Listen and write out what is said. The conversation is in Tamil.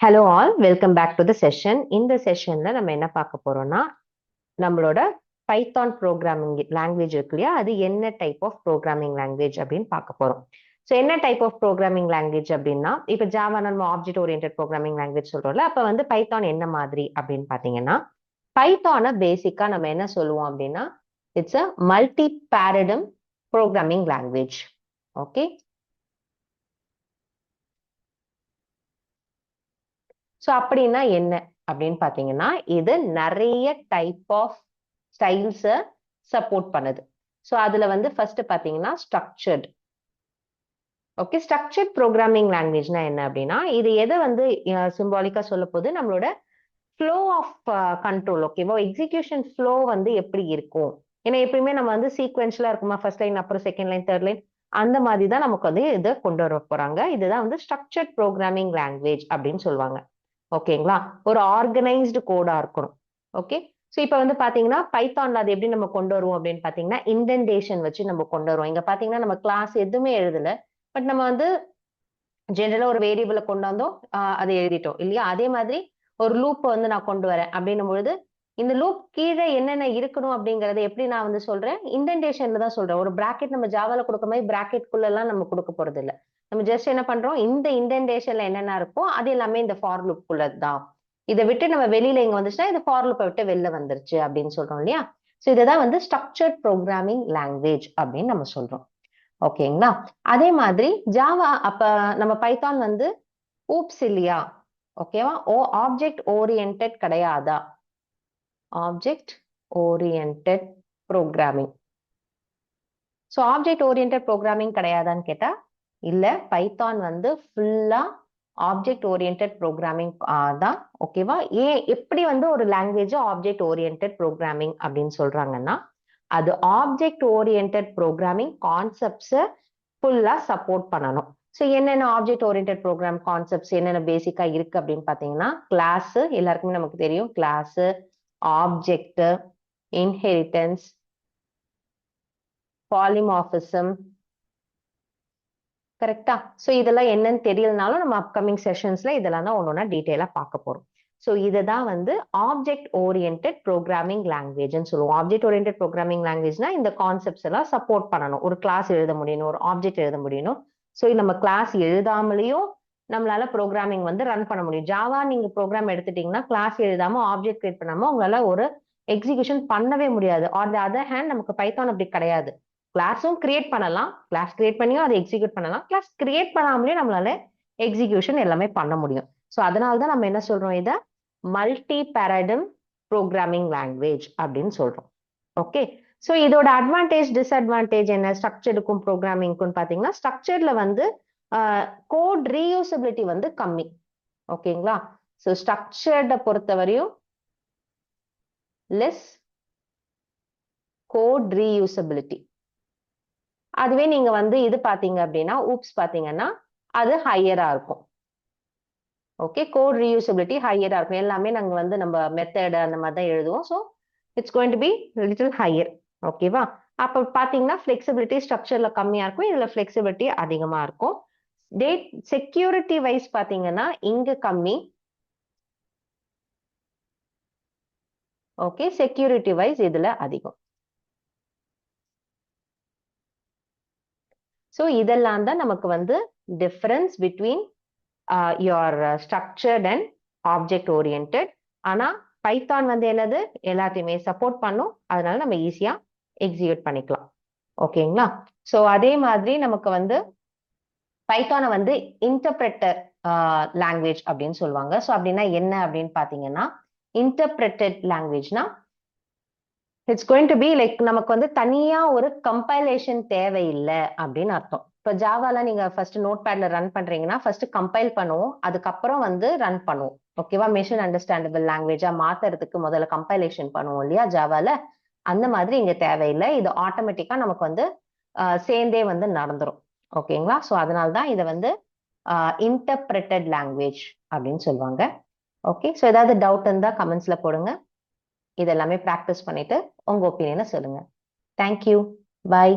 Hello all, welcome back to the session. இந்த செஷன்ல நம்ம என்ன பார்க்க போறோம்னா, நம்மளோட பைத்தான் ப்ரோக்ராமிங் லாங்குவேஜ் இருக்கு இல்லையா, அது என்ன டைப் ஆஃப் ப்ரோக்ராமிங் லாங்குவேஜ் அப்படின்னு பார்க்க போறோம். ஸோ என்ன டைப் ஆஃப் ப்ரோக்ராமிங் லாங்குவேஜ் அப்படின்னா, இப்போ ஜாவா நம்ம ஆப்ஜெக்ட் ஓரியன்டட் ப்ரோக்ராமிங் லாங்குவேஜ் சொல்றோம்ல, அப்போ வந்து பைத்தான் என்ன மாதிரி அப்படின்னு பார்த்தீங்கன்னா, பைத்தானை பேசிக்கா நம்ம என்ன சொல்லுவோம் அப்படின்னா, it's a multi paradigm programming language. Okay, so அப்படின்னா என்ன அப்படின்னு பார்த்தீங்கன்னா, இது நிறைய டைப் ஆஃப் ஸ்டைல்ஸை சப்போர்ட் பண்ணுது. ஸோ அதில் வந்து ஃபர்ஸ்ட் பார்த்தீங்கன்னா ஸ்ட்ரக்சர்ட். ஓகே, ஸ்ட்ரக்சர்ட் ப்ரோக்ராமிங் லாங்குவேஜ்னா என்ன அப்படின்னா, இது எதை வந்து சிம்பாலிக்கா சொல்ல போது நம்மளோட ஃப்ளோ ஆஃப் கண்ட்ரோல். ஓகேவா, எக்ஸிகியூஷன் ஃப்ளோ வந்து எப்படி இருக்கும். ஏன்னா எப்பயுமே நம்ம வந்து சீக்வென்ஷியலா இருக்குமா, ஃபர்ஸ்ட் லைன் அப்புறம் செகண்ட் லைன் தேர்ட் லைன், அந்த மாதிரி தான் நமக்கு வந்து இதை கொண்டு வர போறாங்க. இதுதான் வந்து ஸ்ட்ரக்சர்ட் ப்ரோக்ராமிங் லாங்குவேஜ் அப்படின்னு சொல்லுவாங்க. ஓகேங்களா, ஒரு ஆர்கனைஸ்டு கோடா இருக்கணும். ஓகே, ஸோ இப்போ வந்து பாத்தீங்கன்னா பைத்தான்ல அது எப்படி நம்ம கொண்டு வருவோம் அப்படின்னு பாத்தீங்கன்னா, இண்டென்டேஷன் வச்சு நம்ம கொண்டு வருவோம். இங்க பாத்தீங்கன்னா நம்ம கிளாஸ் எதுவுமே எழுதல, பட் நம்ம வந்து ஜெனரலா ஒரு வேரியபிளை கொண்டு வந்தோம், அதை எழுதிட்டோம் இல்லையா. அதே மாதிரி ஒரு லூப் வந்து நான் கொண்டு வரேன் அப்படின்னும் பொழுது, இந்த லூப் கீழே என்னென்ன இருக்கணும் அப்படிங்கறத எப்படி நான் வந்து சொல்றேன், இண்டென்டேஷன்ல தான் சொல்றேன். ஒரு பிராக்கெட் நம்ம ஜாவால கொடுக்க மாதிரி பிராக்கெட்குள்ள எல்லாம் நம்ம கொடுக்க போறது இல்லை. நம்ம ஜஸ்ட் என்ன பண்றோம், இந்த இண்டென்டேஷன்ல என்னென்ன இருக்கோ அது எல்லாமே இந்த ஃபார் லூப் குள்ளதான். இதை விட்டு நம்ம வெளியில இங்க வந்துச்சுன்னா இது ஃபார் லூப்பை விட்டு வெளில வந்துருச்சு அப்படின்னு சொல்றோம் இல்லையா. ஸோ இதுதான் வந்து ஸ்ட்ரக்சர்ட் ப்ரோக்ராமிங் லாங்குவேஜ் அப்படின்னு நம்ம சொல்றோம். ஓகேங்களா, அதே மாதிரி ஜாவா அப்ப நம்ம பைத்தான் வந்து ஊப்ஸ் இல்லையா. ஓகேவா, ஆப்ஜெக்ட் ஓரியன்டட் கிடையாதா, object oriented programming. So object oriented programming கிடையாதான்னு கேட்டா இல்ல, பைத்தான் வந்து ஃபுல்லா ஆப்ஜெக்ட் ஓரியன்டட் ப்ரோக்ராமிங் தான். ஓகேவா, ஏன் எப்படி வந்து ஒரு லாங்குவேஜ் ஆப்ஜெக்ட் ஓரியன்டட் ப்ரோக்ராமிங் அப்படின்னு சொல்றாங்கன்னா, அது ஆப்ஜெக்ட் ஓரியன்டட் ப்ரோக்ராமிங் கான்செப்ட்ஸை ஃபுல்லா சப்போர்ட் பண்ணணும். ஸோ என்னென்ன ஆப்ஜெக்ட் ஓரியன்டட் ப்ரோக்ராம் கான்செப்ட்ஸ் என்னென்ன பேசிக்கா இருக்கு அப்படின்னு பாத்தீங்கன்னா, கிளாஸ் எல்லாருக்குமே நமக்கு தெரியும், கிளாஸ், ஆப்ஜெக்ட், இன்ஹெரிட்டன்ஸ், பாலிமார்பிசம். கரெக்டா, ஸோ இதெல்லாம் என்னன்னு தெரியலனாலும் நம்ம அப்கமிங் செஷன்ஸ்ல இதெல்லாம் தான் ஒன்னொன்னா டீட்டெயிலா பார்க்க போறோம். ஸோ இதுதான் வந்து ஆப்ஜெக்ட் ஓரியன்டட் ப்ரோக்ராமிங் லாங்குவேஜ்னு சொல்லுவோம். ஆப்ஜெக்ட் ஓரியன்டட் ப்ரோக்ராமிங் லாங்குவேஜ்னா இந்த கான்செப்ட்ஸ் எல்லாம் சப்போர்ட் பண்ணணும். ஒரு கிளாஸ் எழுத முடியணும், ஒரு ஆப்ஜெக்ட் எழுத முடியணும். ஸோ நம்ம கிளாஸ் எழுதாமலேயும் நம்மளால ப்ரோக்ராமிங் வந்து ரன் பண்ண முடியும். ஜாவா நீங்க ப்ரோக்ராம் எடுத்துட்டீங்கன்னா கிளாஸ் எழுதாம ஆப்ஜெக்ட் கிரியேட் பண்ணாம உங்களால ஒரு எக்ஸிகியூஷன் பண்ணவே முடியாது. ஆன் த அதர் ஹேண்ட் நமக்கு பைத்தான் அப்படி கிடையாது. கிளாஸும் கிரியேட் பண்ணலாம், கிளாஸ் கிரியேட் பண்ணியும் அதை எக்ஸிக்யூட் பண்ணலாம், கிளாஸ் கிரியேட் பண்ணாமலே நம்மளால எக்ஸிகியூஷன் எல்லாமே பண்ண முடியும். ஸோ அதனால தான் நம்ம என்ன சொல்றோம், இதை மல்டி பாரடம் ப்ரோக்ராமிங் லாங்குவேஜ் அப்படின்னு சொல்றோம். ஓகே, ஸோ இதோட அட்வான்டேஜ் டிஸ்அட்வான்டேஜ் என்ன ஸ்ட்ரக்சர்டுக்கும் ப்ரோக்ராமிங்க்கும் பார்த்தீங்கன்னா, ஸ்ட்ரக்சர்ல வந்து கோட் ரீயூசபிலிட்டி வந்து கம்மி. ஓகேங்களா, ஸோ ஸ்ட்ரக்சர்டை பொறுத்தவரையும் லெஸ் கோட் ரீயூசபிலிட்டி. அதுவே நீங்க வந்து இது பாத்தீங்க அப்படின்னா ஊப்ஸ் பாத்தீங்கன்னா அது ஹையரா இருக்கும். ஓகே, கோட் ரீயூசபிலிட்டி ஹையரா இருக்கும். எல்லாமே நாங்க வந்து நம்ம மெத்தட் அந்த மாதிரி தான் எழுதுவோம். So it's going to be little higher. ஓகேவா, அப்போ பாத்தீங்கன்னா ஃபிளெக்சிபிலிட்டி ஸ்ட்ரக்சர்ல கம்மியா இருக்கும், இதுல ஃபிளெக்சிபிலிட்டி அதிகமா இருக்கும். டேட் செக்யூரிட்டி வைஸ் பாத்தீங்கன்னா இங்க கம்மி. ஓகே, செக்யூரிட்டி வைஸ் இதுல அதிகம். ஸோ இதெல்லாம் தான் நமக்கு வந்து difference between your structured and object oriented. ஆனா பைத்தான் வந்து என்னது, எல்லாத்தையுமே சப்போர்ட் பண்ணும், அதனால நம்ம ஈஸியா எக்ஸிக்யூட் பண்ணிக்கலாம். ஓகேங்களா, ஸோ அதே மாதிரி நமக்கு வந்து பைத்தானை வந்து இன்டர்பிரட்டர் லாங்குவேஜ் அப்படின்னு சொல்லுவாங்க. ஸோ அப்படின்னா என்ன அப்படின்னு பாத்தீங்கன்னா, இன்டர்பிரட்டட் லாங்குவேஜ்னா it's going to be like நமக்கு வந்து தனியா ஒரு கம்பைலேஷன் தேவையில்லை அப்படின்னு அர்த்தம். இப்போ ஜாவால நீங்க ஃபர்ஸ்ட் நோட் பேட்ல ரன் பண்றீங்கன்னா ஃபர்ஸ்ட் கம்பைல் பண்ணுவோம், அதுக்கப்புறம் வந்து ரன் பண்ணுவோம். ஓகேவா, மிஷின் அண்டர்ஸ்டாண்டபிள் லாங்குவேஜா மாத்துறதுக்கு முதல்ல கம்பைலேஷன் பண்ணுவோம் இல்லையா ஜாவால. அந்த மாதிரி இங்க தேவையில்லை, இது ஆட்டோமேட்டிக்கா நமக்கு வந்து சேர்ந்தே வந்து நடந்துரும். ஓகேங்களா, ஸோ அதனால தான் இதை வந்து இன்டர்பிரட்டட் லாங்குவேஜ் அப்படின்னு சொல்லுவாங்க. ஓகே, ஸோ ஏதாவது டவுட் இருந்தா கமெண்ட்ஸ்ல போடுங்க. இதெல்லாமே ப்ராக்டிஸ் பண்ணிட்டு உங்க ஒப்பீனியனை சொல்லுங்க. தேங்க்யூ, பாய்.